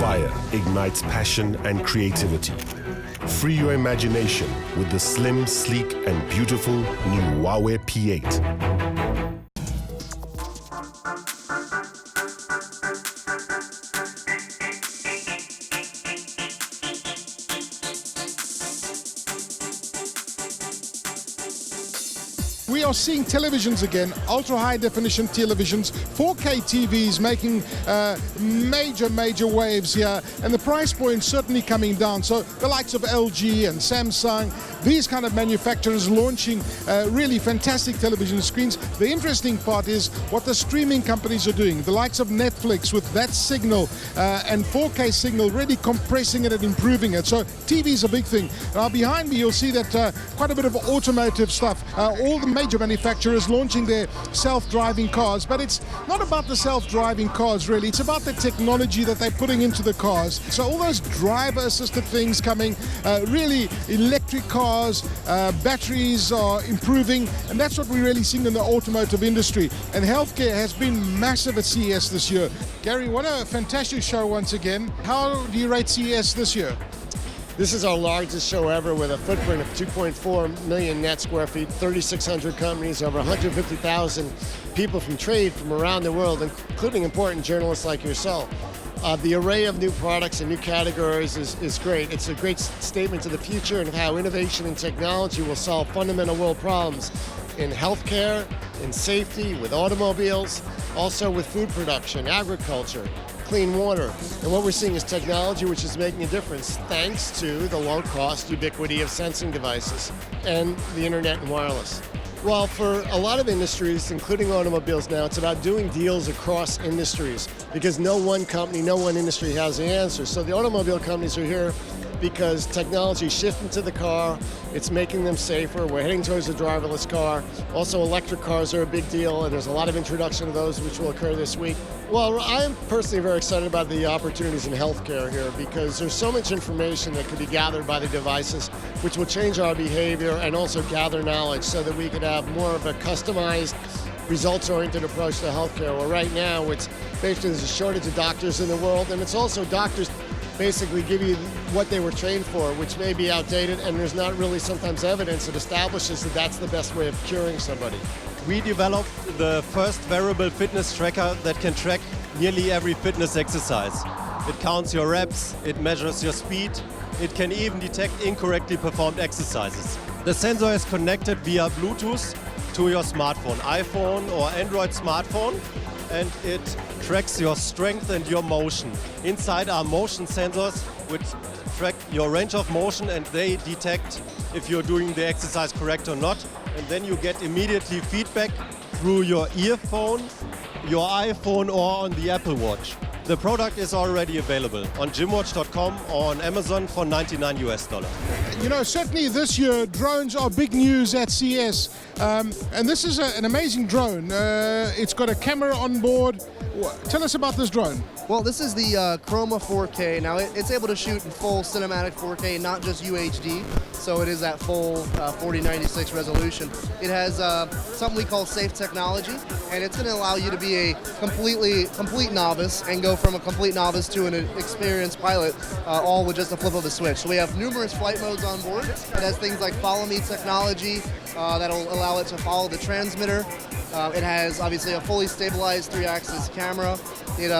fire ignites passion and creativity. Free your imagination with the slim, sleek, and beautiful new Huawei P8. We are seeing televisions again, ultra-high definition televisions, 4K TVs making major waves here, and the price point certainly coming down. So the likes of LG and Samsung, these kind of manufacturers launching really fantastic television screens. The interesting part is what the streaming companies are doing. The likes of Netflix with that signal and 4K signal really compressing it and improving it. So TV is a big thing. Now behind me you'll see that quite a bit of automotive stuff. All the major manufacturers launching their self-driving cars, but it's not about the self-driving cars really, it's about the technology that they're putting into the cars. So all those driver-assisted things coming, really electric cars, batteries are improving, and that's what we're really seeing in the automotive industry. And healthcare has been massive at CES this year. Gary, what a fantastic show once again. How do you rate CES this year? This is our largest show ever with a footprint of 2.4 million net square feet, 3,600 companies, over 150,000 people from trade from around the world, including important journalists like yourself. The array of new products and new categories is great. It's a great statement to the future and of how innovation and technology will solve fundamental world problems in healthcare, in safety, with automobiles, also with food production, agriculture, clean water. And what we're seeing is technology which is making a difference thanks to the low-cost ubiquity of sensing devices and the internet and wireless. Well, for a lot of industries, including automobiles now, it's about doing deals across industries because no one company, no one industry has the answer. So the automobile companies are here because technology is shifting to the car, it's making them safer, we're heading towards a driverless car. Also electric cars are a big deal and there's a lot of introduction of those which will occur this week. Well, I'm personally very excited about the opportunities in healthcare here because there's so much information that could be gathered by the devices which will change our behavior and also gather knowledge so that we could have more of a customized, results-oriented approach to healthcare. Well, right now, it's basically there's a shortage of doctors in the world, and it's also doctors basically give you what they were trained for, which may be outdated, and there's not really sometimes evidence that establishes that that's the best way of curing somebody. We developed the first wearable fitness tracker that can track nearly every fitness exercise. It counts your reps, it measures your speed, it can even detect incorrectly performed exercises. The sensor is connected via Bluetooth to your smartphone, iPhone or Android smartphone, and it tracks your strength and your motion. Inside are motion sensors which track your range of motion and they detect if you're doing the exercise correct or not. And then you get immediately feedback through your earphone, your iPhone or on the Apple Watch. The product is already available on gymwatch.com or on Amazon for $99 US. You know, certainly this year drones are big news at CES, and this is an amazing drone. It's got a camera on board. Tell us about this drone. Well, this is the Chroma 4K. Now, it's able to shoot in full cinematic 4K, not just UHD, so it is that full 4096 resolution. It has something we call safe technology, and it's going to allow you to be a complete novice and go from a complete novice to an experienced pilot, all with just a flip of a switch. So we have numerous flight modes on board. It has things like follow me technology that'll allow it to follow the transmitter. It has obviously a fully stabilized 3-axis camera. It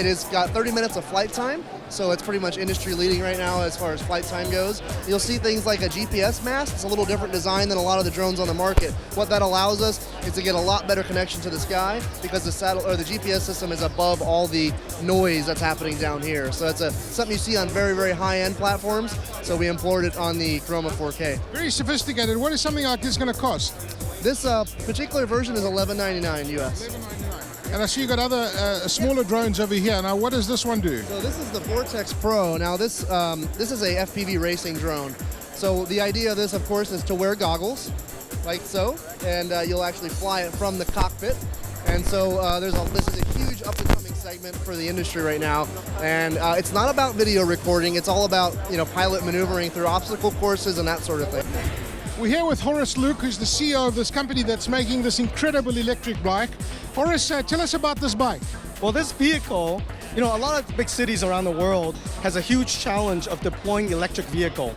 has got 30 minutes of flight time, so it's pretty much industry leading right now as far as flight time goes. You'll see things like a GPS mast. It's a little different design than a lot of the drones on the market. What that allows us is to get a lot better connection to the sky because the GPS system is above all the noise that's happening down here. So that's something you see on very high-end platforms. So we imported it on the Chroma 4K. Very sophisticated. What is something like this going to cost? This particular version is $11.99 US. $11.99. And I see you got other smaller drones over here. Now, what does this one do? So this is the Vortex Pro. Now, this is a FPV racing drone. So the idea of this, of course, is to wear goggles, like so, and you'll actually fly it from the cockpit. And so this is a huge up-and-coming segment for the industry right now. And it's not about video recording. It's all about pilot maneuvering through obstacle courses and that sort of thing. We're here with Horace Luke, who's the CEO of this company that's making this incredible electric bike. Horace, tell us about this bike. Well, this vehicle You know, a lot of big cities around the world has a huge challenge of deploying electric vehicle.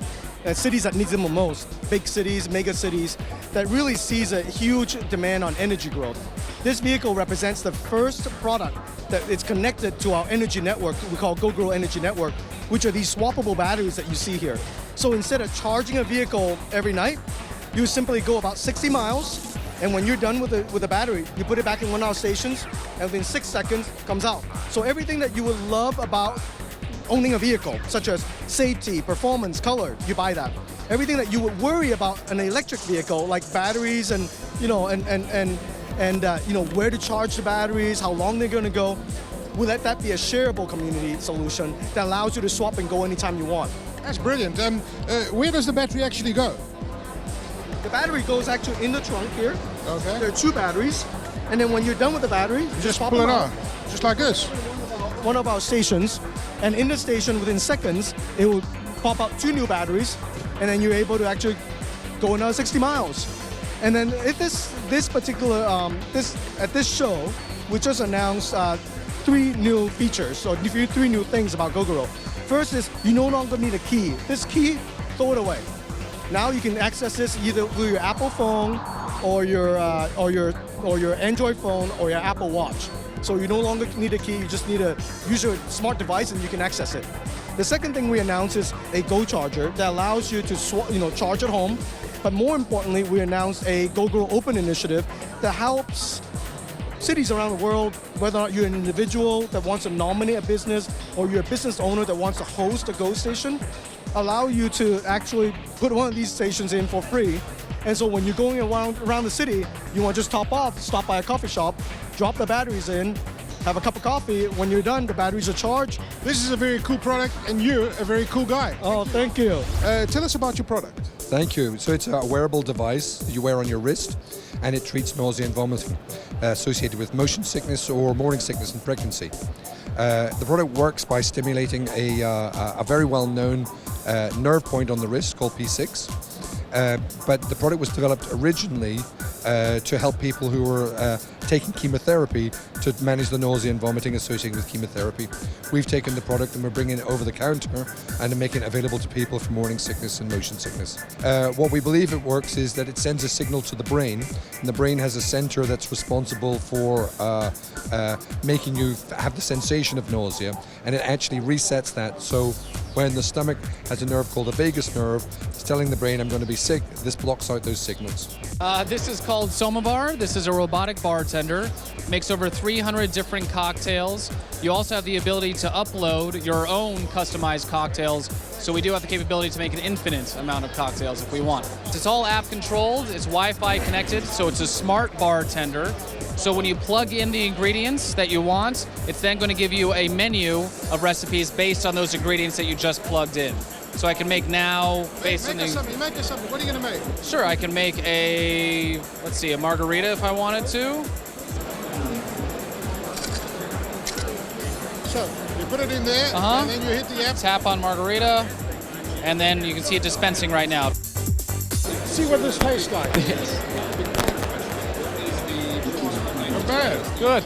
Cities that need them the most, big cities, mega cities, that really sees a huge demand on energy growth. This vehicle represents the first product that is connected to our energy network, we call GoGrow Energy Network, which are these swappable batteries that you see here. So instead of charging a vehicle every night, you simply go about 60 miles, and when you're done with the battery, you put it back in one of our stations, and within 6 seconds, it comes out. So everything that you would love about owning a vehicle, such as safety, performance, color, you buy that. Everything that you would worry about an electric vehicle, like batteries and you know where to charge the batteries, how long they're going to go, we'll let that be a shareable community solution that allows you to swap and go anytime you want. That's brilliant. Where does the battery actually go? The battery goes actually in the trunk here. Okay. There are 2 batteries, and then when you're done with the battery, you just swap pull them it out. out, just like this. One of our stations, and in the station within seconds, it will pop out 2 new batteries, and then you're able to actually go another 60 miles. And then at this particular at this show, we just announced 3 new features, or 3 new things about GoGrow. First is you no longer need a key. This key, throw it away. Now you can access this either through your Apple phone or your Android phone or your Apple Watch. So you no longer need a key, you just need to use your smart device and you can access it. The second thing we announced is a Go charger that allows you to charge at home. But more importantly, we announced a GoGrow Open initiative that helps cities around the world, whether or not you're an individual that wants to nominate a business or you're a business owner that wants to host a Go station, allow you to actually put one of these stations in for free. And so when you're going around the city, you want to just top off, stop by a coffee shop, drop the batteries in, have a cup of coffee. When you're done, the batteries are charged. This is a very cool product, and you're a very cool guy. Oh, thank you. Tell us about your product. Thank you. So it's a wearable device that you wear on your wrist, and it treats nausea and vomiting associated with motion sickness or morning sickness in pregnancy. The product works by stimulating a very well-known nerve point on the wrist called P6. But the product was developed originally to help people who were taking chemotherapy to manage the nausea and vomiting associated with chemotherapy. We've taken the product and we're bringing it over the counter and making it available to people for morning sickness and motion sickness. What we believe it works is that it sends a signal to the brain, and the brain has a center that's responsible for making you have the sensation of nausea, and it actually resets that. So when the stomach has a nerve called the vagus nerve, it's telling the brain, I'm going to be sick, this blocks out those signals. This is called Somabar. This is a robotic bartender. Makes over 300 different cocktails. You also have the ability to upload your own customized cocktails. So we do have the capability to make an infinite amount of cocktails if we want. It's all app controlled, it's Wi-Fi connected, so it's a smart bartender. So when you plug in the ingredients that you want, it's then going to give you a menu of recipes based on those ingredients that you just plugged in. So I can make now based on the... Make us something. What are you going to make? Sure, I can make a, let's see, a margarita if I wanted to. So you put it in there, and then you hit the app. Tap on margarita, and then you can see it dispensing right now. See what this tastes like. Yes. Not bad. Good.